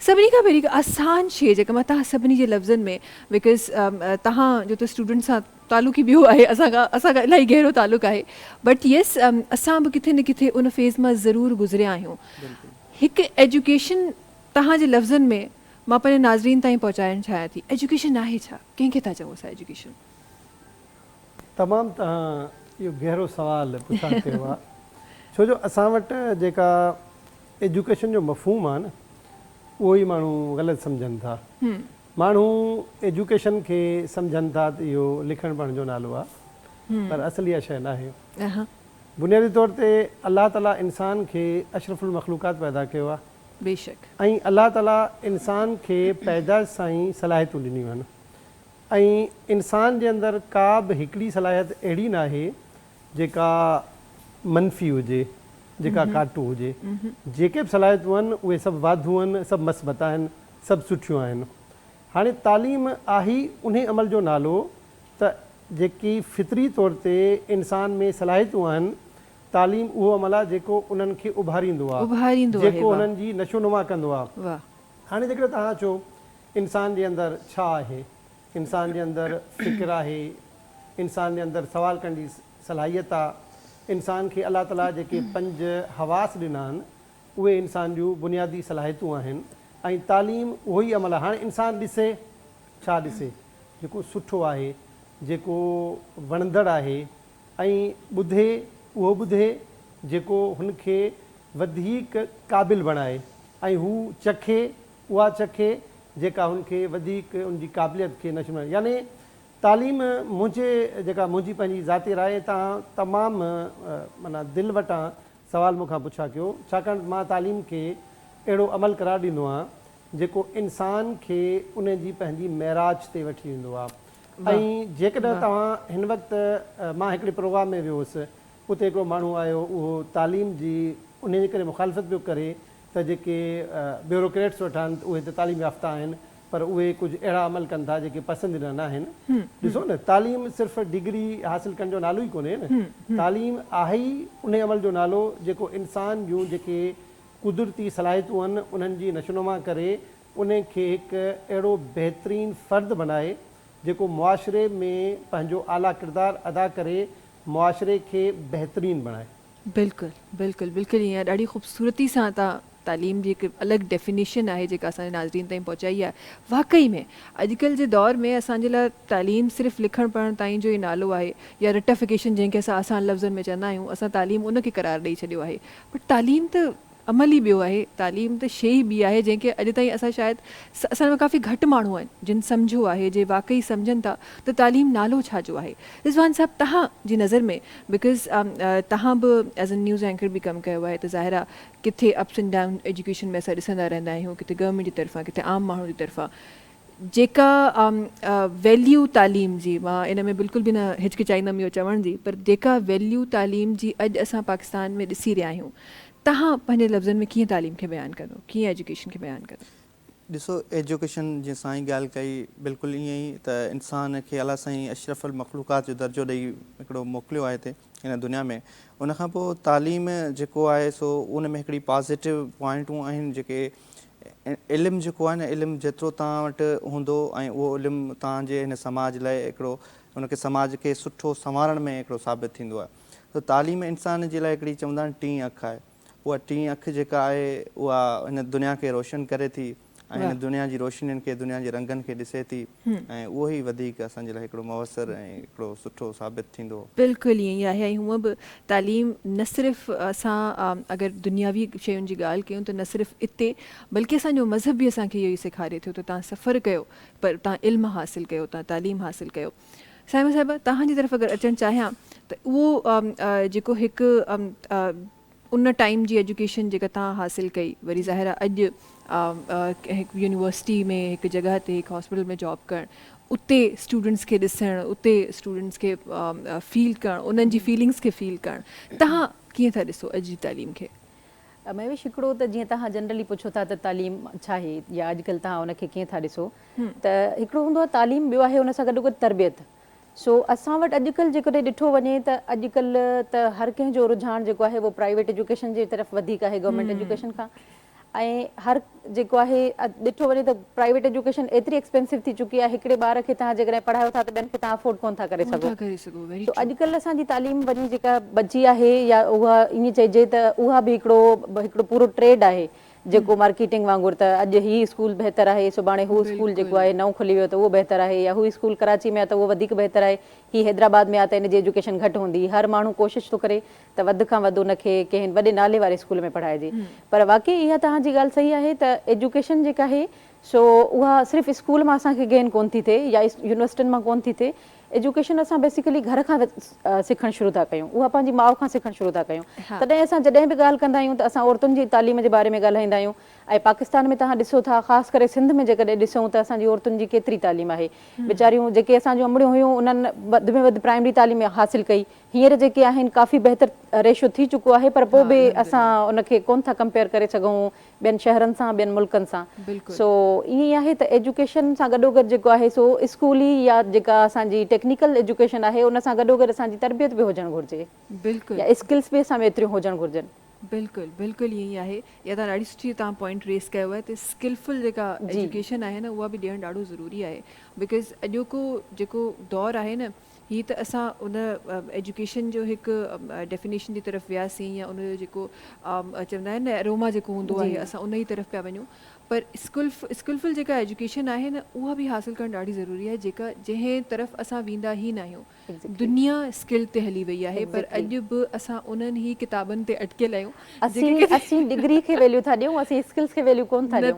सभिनी खां पहिरीं आसान शइ जेका मां तव्हां सभिनी जे लफ़्ज़नि में बिकॉज़ तव्हां जो त स्टूडेंट सां तालुक़ ई ॿियो आहे, असांखां इलाही गहरो तालुक़ आहे, बट येस असां बि किथे न किथे उन फेज़ मां ज़रूरु गुज़रिया आहियूं। हिकु एजुकेशन तव्हांजे लफ़्ज़नि में मां पंहिंजे नाज़रीन ताईं पहुचाइणु चाहियां थी, एजुकेशन आहे छा, कंहिंखे था चऊं असां एजुकेशन? तमामु तव्हां इहो गहरो सुवालु पुछा कयो आहे, छो जो असां वटि जेका एजुकेशन जो मफ़हूम आहे न, उहो ई माण्हू ग़लति सम्झनि था। माण्हू एजुकेशन खे सम्झनि था त इहो लिखणु पढ़ण जो नालो आहे, पर असली इहा शइ न आहे। बुनियादी तौर ते अलाह ताला इंसान खे अशरफुल मखलूक़ात पैदा कयो आहे, बेशक, ऐं अलाह ताला इंसान खे पैदाइश सां ई सलाहियतूं ॾिनियूं आहिनि, ऐं इंसान जे अंदरि का बि हिकिड़ी सलाहियत अहिड़ी न आहे जेका मनफ़ी हुजे, जेका काटू हुजे। जेके बि सलाहियतूं आहिनि उहे सभु वाधू आहिनि, सभु मस्बत आहिनि, सभु सुठियूं आहिनि। हाणे तालीम आहे ई उन अमल जो नालो त जेकी फितरी तौर ते इंसान में सलाहियतूं आहिनि, तालीम उहो अमल आहे जेको उन्हनि खे उभारींदो आहे, जेको उन्हनि जी नशोनुमा कंदो आहे। हाणे जेकॾहिं तव्हां चओ इंसान जे अंदरि छा आहे, इंसान जे अंदरि फ़िक्र आहे, इंसान जे अंदरि सवाल करण जी सलाहियत आहे, इंसान खे अलाह ताला जेके 5 हवास ॾिना आहिनि उहे इंसान जूं बुनियादी सलाहियतूं आहिनि, ऐं तालीम उहो ई अमल आहे। हाणे इंसानु ॾिसे छा ॾिसे, जेको सुठो आहे, जेको वणंदड़ आहे, ऐं ॿुधे उहो ॿुधे जेको हुनखे वधीक क़ाबिल बणाए, ऐं हू चखे उहा चखे जेका हुनखे वधीक उनजी क़ाबिलियत खे नशो। यानी तालीम मुंहिंजी पंहिंजी ज़ाती राय तव्हां तमामु माना दिलि वटां सवालु मूंखां पुछा कयो, छाकाणि मां तालीम खे अहिड़ो अमल करार ॾींदो आहियां जेको इंसान खे उन जी पंहिंजी महराज ते वठी वेंदो आहे। ऐं जेकॾहिं तव्हां हिन वक़्तु मां हिकिड़े प्रोग्राम में वियो हुउसि, उते हिकिड़ो माण्हू आयो, उहो तालीम जी उन जे करे मुखालफ़त पियो करे त जेके ब्यूरोक्रेट्स वेठा आहिनि उहे त तालीम याफ़्ता आहिनि, पर उहे कुझु अहिड़ा अमल कनि था जेके पसंदीदा न आहिनि। ॾिसो न, तालीम सिर्फ़ु डिग्री हासिलु करण जो नालो ई कोन्हे न, तालीम आहे ई उन अमल जो नालो जेको इंसान जूं जेके कुदरती सलाहियतूं आहिनि उन्हनि जी नशोनुमा करे उन खे हिकु अहिड़ो बहितरीनु फ़र्द बणाए जेको मुआशिरे में पंहिंजो आला किरदारु अदा करे मुआशिरे खे बहितरीनु बणाए। बिल्कुलु बिल्कुलु बिल्कुलु ईअं ॾाढी ख़ूबसूरती सां तव्हां तालीम जी हिकु अलॻि डेफिनेशन आहे जेका असांजे नाज़रीन ताईं पहुचाई आहे। वाक़ई में अॼुकल्ह जे दौर में असांजे लाइ तालीम सिर्फ़ु लिखणु पढ़णु ताईं जो ई नालो आहे, या रिटिफिकेशन जंहिंखे असां आसान लफ़्ज़नि में चवंदा आहियूं, असां तालीम उनखे करार ॾेई छॾियो आहे। बट तालीम त अमल ई ॿियो आहे, तालीम त शइ ॿी आहे जंहिंखे अॼु ताईं असां शायदि असां में काफ़ी घटि माण्हू आहिनि जिन सम्झो आहे, जे वाक़ई सम्झनि था त तालीम नालो छा जो आहे। रिज़वान साहिबु तव्हांजी नज़र में, बिकॉज़ तव्हां बि एज़ अ न्यूज़ एंकर बि कमु कयो आहे, त ज़ाहिर आहे किथे अप्स एंड डाउन एजुकेशन में असां ॾिसंदा रहंदा आहियूं, किथे गवर्नमेंट जी तरफ़ां, किथे आम माण्हू जी तरफ़ां जेका वैल्यू तालीम जी, मां इन में बिल्कुलु बि न हिचकिचाईंदमि इहो चवण जी, पर जेका वैल्यू तालीम जी अॼु असां पाकिस्तान में ॾिसी रहिया आहियूं, तव्हां पंहिंजे लफ़्ज़नि में कीअं तालीम खे बयानु कंदो, कीअं एजुकेशन खे बयानु कंदो? ॾिसो, एजुकेशन जीअं साईं ॻाल्हि कई बिल्कुलु ईअं ई त इंसान खे अलाह साईं अशरफुल मखलूक़ात जो दर्जो ॾेई हिकिड़ो मोकिलियो आहे हिते हिन दुनिया में। उनखां पोइ तालीम जेको आहे सो उन में हिकिड़ी पॉज़िटिव पॉइंटूं आहिनि जेके इल्मु जेको आहे न, इल्मु जेतिरो तव्हां वटि हूंदो ऐं उहो इल्मु तव्हांजे हिन समाज लाइ हिकिड़ो उनखे समाज खे सुठो संवारण में हिकिड़ो साबित थींदो आहे। त तालीम इंसान जे लाइ हिकिड़ी चवंदा आहिनि टीं अखि आहे, उहा टीं अखि जेका आहे उहा हिन दुनिया खे रोशन करे थी ऐं हिन दुनिया जी रोशनियुनि खे, दुनिया जे रंगनि खे ॾिसे थी, ऐं उहो ई वधीक असांजे लाइ हिकिड़ो मुवसर ऐं हिकिड़ो सुठो साबित थींदो। बिल्कुलु ईअं ई आहे। ऐं हूअं बि तालीम न सिर्फ़ु असां अगरि दुनियावी शयुनि जी ॻाल्हि कयूं त न सिर्फ़ु इते, बल्कि असांजो मज़हब बि असांखे इहो ई सेखारे थो त तव्हां सफ़र कयो, पर तव्हां इल्मु हासिलु कयो, तव्हां तालीम हासिलु कयो। साहिबा साहिबा, तव्हांजी तरफ़ अगरि अचणु चाहियां त उहो जेको हिकु उन टाइम जी एजुकेशन जेका तव्हां हासिलु कई, वरी ज़ाहिर आहे अॼु हिकु यूनिवर्सिटी में, हिकु जॻह ते, हिकु हॉस्पिटल में जॉब करणु, उते स्टूडेंट्स खे ॾिसणु, उते स्टूडेंट्स खे फील करणु, उन्हनि जी फीलिंग्स खे फील करणु, तव्हां कीअं था ॾिसो अॼु जी तालीम खे? महेश, हिकिड़ो त जीअं तव्हां जनरली पुछो था त तालीम छा आहे या अॼुकल्ह तव्हां उनखे कीअं था ॾिसो, त हिकिड़ो हूंदो आहे तालीम, ॿियो आहे हुन सां गॾु गॾु तरबियत। सो असां वटि अॼुकल्ह जेकॾहिं ॾिठो वञे त अॼुकल्ह त हर कंहिंजो रुझान जेको आहे उहो प्राइवेट एजुकेशन जे तरफ़ वधीक आहे गवर्नमेंट एजुकेशन खां। ऐं हर जेको आहे ॾिठो वञे त प्राइवेट एजुकेशन एतिरी एक्सपेंसिव थी चुकी आहे, हिकिड़े ॿार खे तव्हां जेकॾहिं पढ़ायो था त ॿियनि खे तव्हां अफोर्ड कोन था करे कोन सघो। था करे सघो वेरी तो अॼुकल्ह असांजी तालीम वञी जेका बची आहे या उहा ईअं चइजे त उहा बि हिकिड़ो पूरो ट्रेड आहे जेको मार्केटिंग वांगुरु, त अॼु ही स्कूल बहितर आहे, सुभाणे हू स्कूल जेको आहे नओं खुली वियो त उहो बहितर आहे, या हू स्कूल कराची में आहे त उहो वधीक बहितर आहे, ही हैदराबाद में आहे त इन जी एजुकेशन घटि हूंदी। हर माण्हू कोशिशि थो करे त वधि खां वधि उनखे कंहिं वॾे नाले वारे स्कूल में पढ़ाइजे। पर वाक़ई इहा तव्हांजी ॻाल्हि सही आहे त एजुकेशन जेका आहे सो उहा सिर्फ़ु स्कूल मां असांखे गेन कोन थी थिए या यूनिवर्सिटियुनि मां कोन थी थिए। एजुकेशन असां बेसिकली घर खां सिखणु शुरू था कयूं, उहा पंहिंजी माउ खां सिखणु शुरू था कयूं। तॾहिं असां जॾहिं बि ॻाल्हि कंदा आहियूं त असां औरतुनि जी तालीम जे बारे में ॻाल्हाईंदा आहियूं। ऐं पाकिस्तान में तव्हां ॾिसो था, ख़ासि करे सिंध में जेकॾहिं ॾिसूं त असांजी औरतुनि जी केतिरी तालीम आहे। वीचारियूं जेके असांजूं अमड़ियूं हुयूं उन्हनि वधि में वधि प्राइमरी तालीम हासिलु कई, हींअर जेके आहिनि काफ़ी बहितर रेशो थी चुको आहे, पर पोइ बि असां उनखे कोन था कंपेयर करे सघूं ॿियनि शहरनि सां, ॿियनि मुल्कनि सां। सो ईअं ई आहे त एजुकेशन सां गॾोगॾु जेको आहे सो स्कूली या जेका असांजी टेक्निकल एजुकेशन आहे उन सां गॾोगॾु असांजी तरबियत बि हुजणु घुरिजे, बिल्कुलु या स्किल्स बि असां में एतिरियूं हुजणु घुरिजनि। बिल्कुलु बिल्कुलु ईअं ई आहे। या तव्हां ॾाढी सुठी तव्हां पॉइंट रेस कयो आहे त स्किलफुल जेका एजुकेशन आहे न उहा बि ॾियणु ॾाढो ज़रूरी आहे। बिकॉज़ अॼोको जेको दौरु आहे न, हीअ त असां उन एजुकेशन जो हिकु डेफिनेशन जी तरफ़ वियासीं, या उनजो जेको चवंदा आहिनि न एरोमा जेको हूंदो आहे असां उन ई तरफ़ पिया वञूं। पर स्किलफुल जेका एजुकेशन आहे न उहा बि हासिलु करणु ॾाढी ज़रूरी आहे, जेका जंहिं तरफ़ असां वेंदा ई न आहियूं। दुनिया स्किल ते हली वई आहे, पर अॼु बि असां उन्हनि ई किताबनि ते अटकियल आहियूं। असीं डिग्री खे वैल्यू था ॾियूं, असीं स्किल्स खे वैल्यू कोन था ॾियूं।